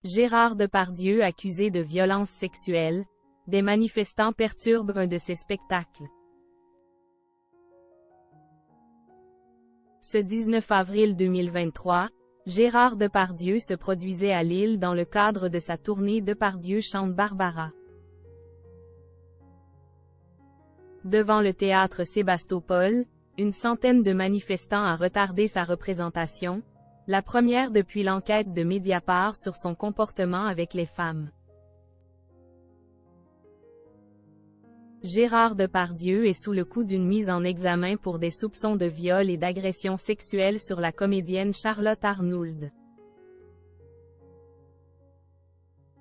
Gérard Depardieu accusé de violences sexuelles. Des manifestants perturbent un de ses spectacles. Ce 19 avril 2023, Gérard Depardieu se produisait à Lille dans le cadre de sa tournée Depardieu chante Barbara. Devant le théâtre Sébastopol, une centaine de manifestants a retardé sa représentation, la première depuis l'enquête de Mediapart sur son comportement avec les femmes. Gérard Depardieu est sous le coup d'une mise en examen pour des soupçons de viol et d'agression sexuelle sur la comédienne Charlotte Arnould.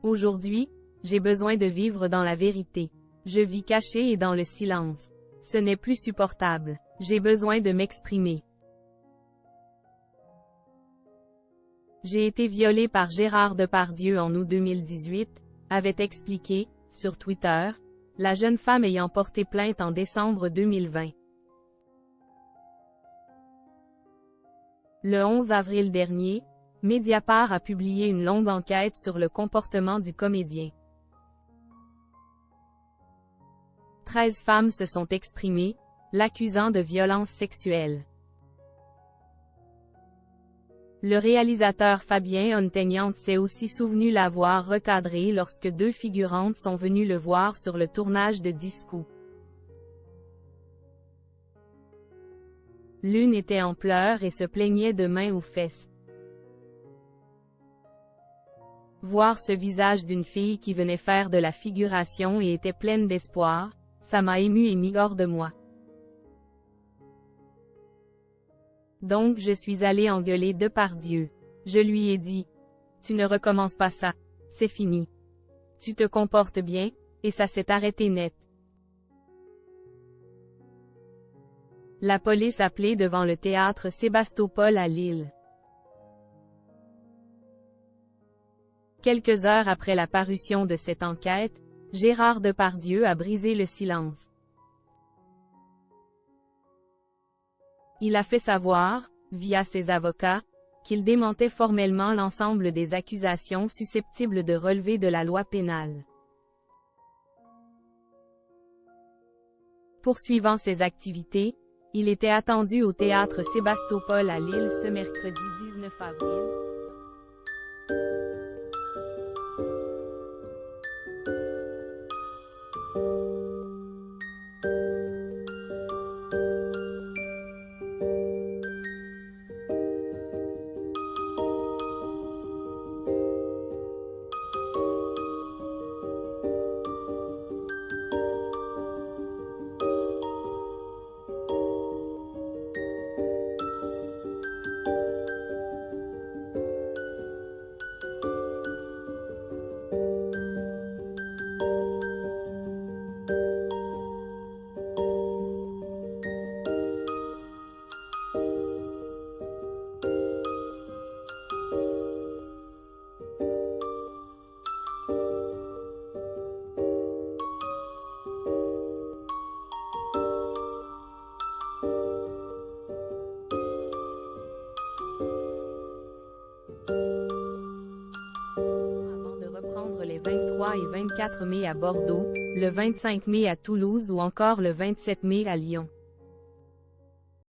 Aujourd'hui, j'ai besoin de vivre dans la vérité. Je vis caché et dans le silence. Ce n'est plus supportable. J'ai besoin de m'exprimer. J'ai été violée par Gérard Depardieu en août 2018, avait expliqué, sur Twitter, la jeune femme ayant porté plainte en décembre 2020. Le 11 avril dernier, Mediapart a publié une longue enquête sur le comportement du comédien. 13 femmes se sont exprimées, l'accusant de violences sexuelles. Le réalisateur Fabien Onteniente s'est aussi souvenu l'avoir recadré lorsque 2 figurantes sont venues le voir sur le tournage de Disco. L'une était en pleurs et se plaignait de mains aux fesses. Voir ce visage d'une fille qui venait faire de la figuration et était pleine d'espoir, ça m'a ému et mis hors de moi. Donc je suis allée engueuler Depardieu. Je lui ai dit: tu ne recommences pas ça. C'est fini. Tu te comportes bien, et ça s'est arrêté net. La police appelée devant le théâtre Sébastopol à Lille. Quelques heures après la parution de cette enquête, Gérard Depardieu a brisé le silence. Il a fait savoir, via ses avocats, qu'il démentait formellement l'ensemble des accusations susceptibles de relever de la loi pénale. Poursuivant ses activités, il était attendu au théâtre Sébastopol à Lille ce mercredi 19 avril. Les 23 et 24 mai à Bordeaux, le 25 mai à Toulouse ou encore le 27 mai à Lyon.